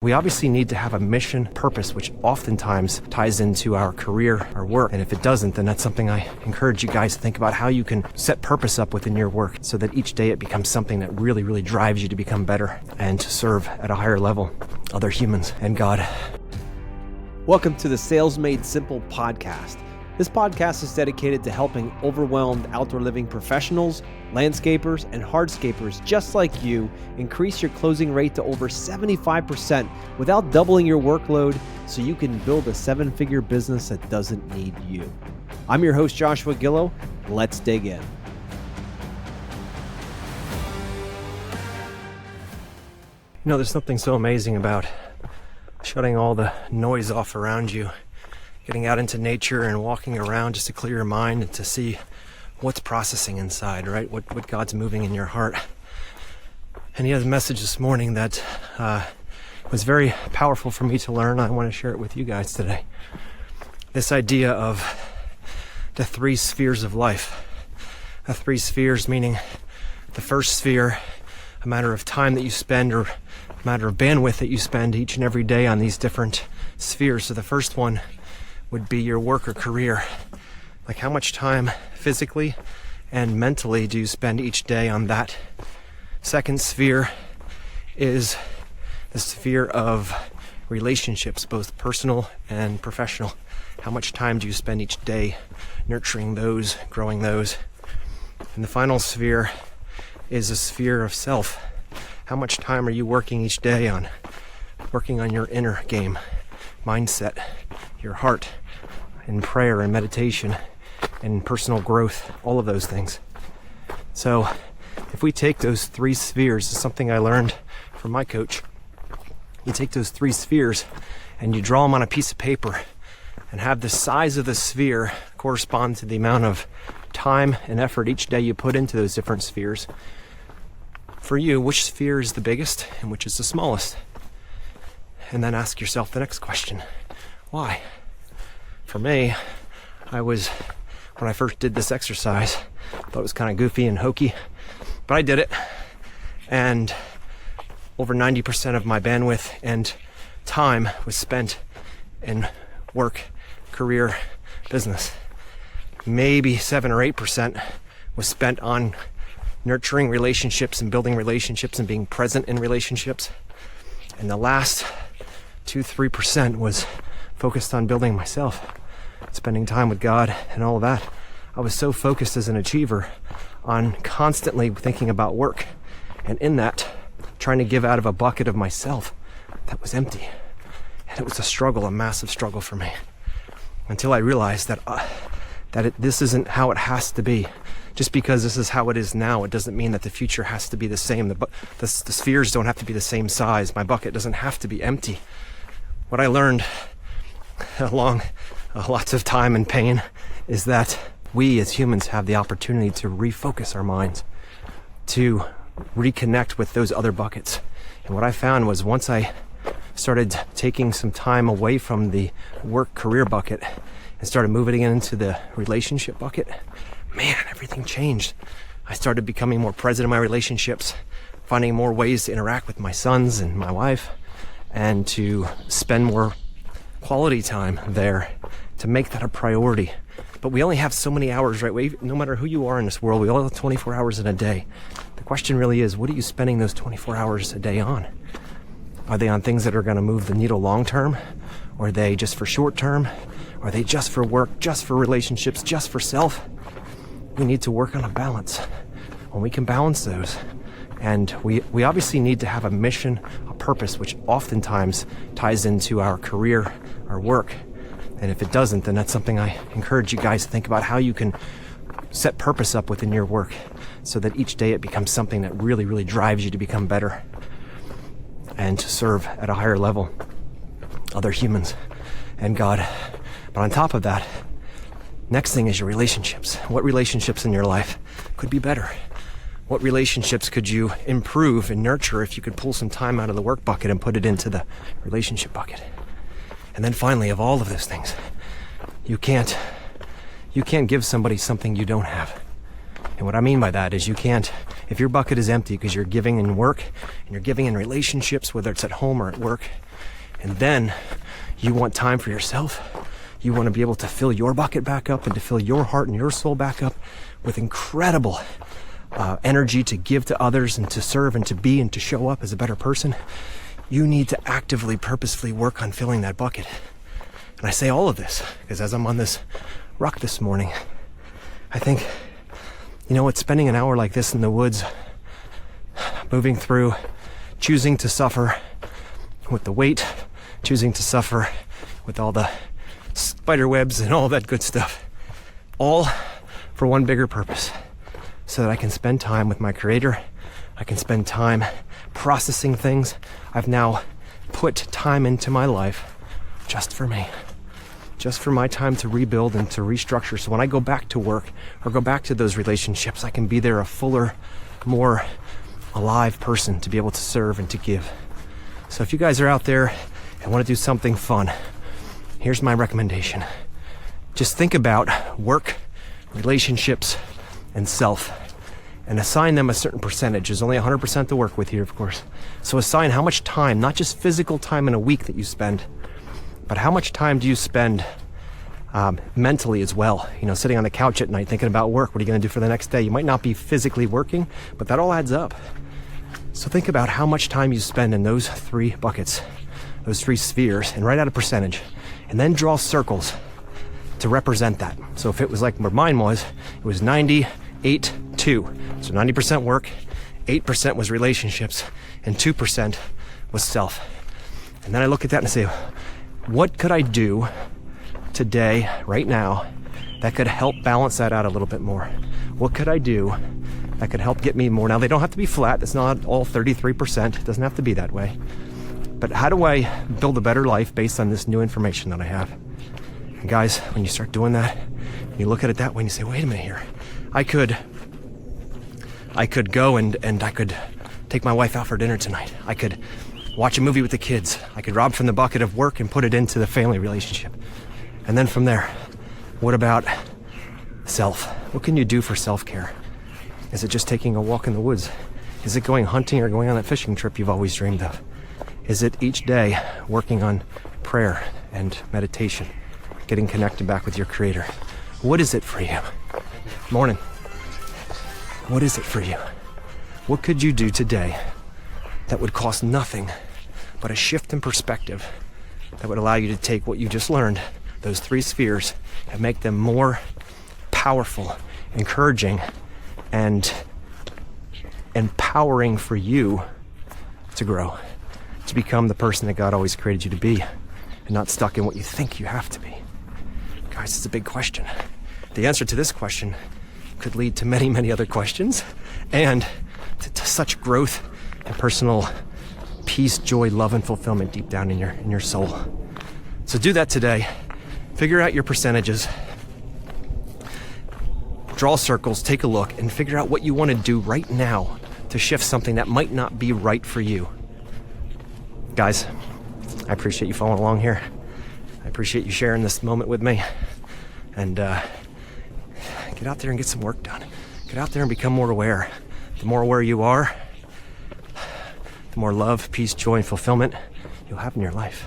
We obviously need to have a mission, purpose, which oftentimes ties into our career, our work. And if it doesn't, then that's something I encourage you guys to think about, how you can set purpose up within your work so that each day it becomes something that really, really drives you to become better and to serve at a higher level other humans and God. Welcome to the Sales Made Simple podcast. This podcast is dedicated to helping overwhelmed outdoor living professionals, landscapers, and hardscapers just like you increase your closing rate to over 75% without doubling your workload so you can build a seven-figure business that doesn't need you. I'm your host, Joshua Gillow. Let's dig in. You know, there's something so amazing about shutting all the noise off around you, getting out into nature and walking around just to clear your mind and to see what's processing inside, right? What God's moving in your heart. And he has a message this morning that was very powerful for me to learn. I want to share it with you guys today. This idea of the three spheres of life. The three spheres meaning the first sphere, a matter of time that you spend or a matter of bandwidth that you spend each and every day on these different spheres. So the first one would be your work or career. Like how much time physically and mentally do you spend each day on that? Second sphere is the sphere of relationships, both personal and professional. How much time do you spend each day nurturing those, growing those? And the final sphere is a sphere of self. How much time are you working each day on working on your inner game, mindset, your heart, in prayer and meditation and personal growth, all of those things. So if we take those three spheres, is something I learned from my coach. You take those three spheres and you draw them on a piece of paper and have the size of the sphere correspond to the amount of time and effort each day you put into those different spheres. For you, which sphere is the biggest and which is the smallest? And then ask yourself the next question. Why? For me, when I first did this exercise, I thought it was kind of goofy and hokey, but I did it. And over 90% of my bandwidth and time was spent in work, career, business. Maybe 7 or 8% was spent on nurturing relationships and building relationships and being present in relationships. And the last 2-3% was focused on building myself, spending time with God and all of that. I was so focused as an achiever on constantly thinking about work, and in that, trying to give out of a bucket of myself that was empty. And it was a struggle, a massive struggle for me, until I realized that this isn't how it has to be. Just because this is how it is now, it doesn't mean that the future has to be the same. The spheres don't have to be the same size. My bucket doesn't have to be empty. What I learned along lots of time and pain is that we as humans have the opportunity to refocus our minds, to reconnect with those other buckets. And what I found was once I started taking some time away from the work career bucket and started moving it into the relationship bucket, man, everything changed. I started becoming more present in my relationships, finding more ways to interact with my sons and my wife, and to spend more quality time there, to make that a priority. But we only have so many hours, right? No matter who you are in this world, we all have 24 hours in a day. The question really is, what are you spending those 24 hours a day on? Are they on things that are going to move the needle long term? Or are they just for short term? Are they just for work, just for relationships, just for self? We need to work on a balance. When we can balance those, and we obviously need to have a mission, a purpose, which oftentimes ties into our career, our work. And if it doesn't, then that's something I encourage you guys to think about, how you can set purpose up within your work so that each day it becomes something that really, really drives you to become better and to serve at a higher level other humans and God. But on top of that, next thing is your relationships. What relationships in your life could be better? What relationships could you improve and nurture if you could pull some time out of the work bucket and put it into the relationship bucket? And then finally, of all of those things, you can't give somebody something you don't have. And what I mean by that is you can't, if your bucket is empty because you're giving in work and you're giving in relationships, whether it's at home or at work, And then you want time for yourself. You want to be able to fill your bucket back up and to fill your heart and your soul back up with incredible energy to give to others and to serve and to be and to show up as a better person. You need to actively, purposefully work on filling that bucket. And I say all of this because as I'm on this ruck this morning, I think, you know what, spending an hour like this in the woods, moving through, choosing to suffer with the weight, choosing to suffer with all the spider webs and all that good stuff, all for one bigger purpose, so that I can spend time with my Creator. I can spend time processing things. I've now put time into my life just for me, just for my time to rebuild and to restructure. So when I go back to work or go back to those relationships, I can be there a fuller, more alive person to be able to serve and to give. So if you guys are out there and want to do something fun, here's my recommendation. Just think about work, relationships, and self, and assign them a certain percentage. There's only 100% to work with here, of course. So assign how much time, not just physical time in a week that you spend, but how much time do you spend mentally as well? You know, sitting on the couch at night thinking about work. What are you going to do for the next day? You might not be physically working, but that all adds up. So think about how much time you spend in those three buckets, those three spheres, and write out a percentage. And then draw circles to represent that. So if it was like where mine was, it was 90, 8, 2. So 90% work, 8% was relationships, and 2% was self. And then I look at that and say, what could I do today, right now, that could help balance that out a little bit more? What could I do that could help get me more? Now, they don't have to be flat. It's not all 33%. It doesn't have to be that way. But how do I build a better life based on this new information that I have? And guys, when you start doing that, you look at it that way and you say, wait a minute here. I could go and I could take my wife out for dinner tonight. I could watch a movie with the kids. I could rob from the bucket of work and put it into the family relationship. And then from there, what about self? What can you do for self-care? Is it just taking a walk in the woods? Is it going hunting or going on that fishing trip you've always dreamed of? Is it each day working on prayer and meditation, getting connected back with your Creator? What is it for you? Morning. What is it for you? What could you do today that would cost nothing but a shift in perspective that would allow you to take what you just learned, those three spheres, and make them more powerful, encouraging, and empowering for you to grow, to become the person that God always created you to be, and not stuck in what you think you have to be? Guys, it's a big question. The answer to this question could lead to many, many other questions, and to such growth and personal peace, joy, love, and fulfillment deep down in your soul. So do that today. Figure out your percentages. Draw circles, take a look, and figure out what you want to do right now to shift something that might not be right for you. Guys, I appreciate you following along here. I appreciate you sharing this moment with me. And get out there and get some work done. Get out there and become more aware. The more aware you are, the more love, peace, joy, and fulfillment you'll have in your life.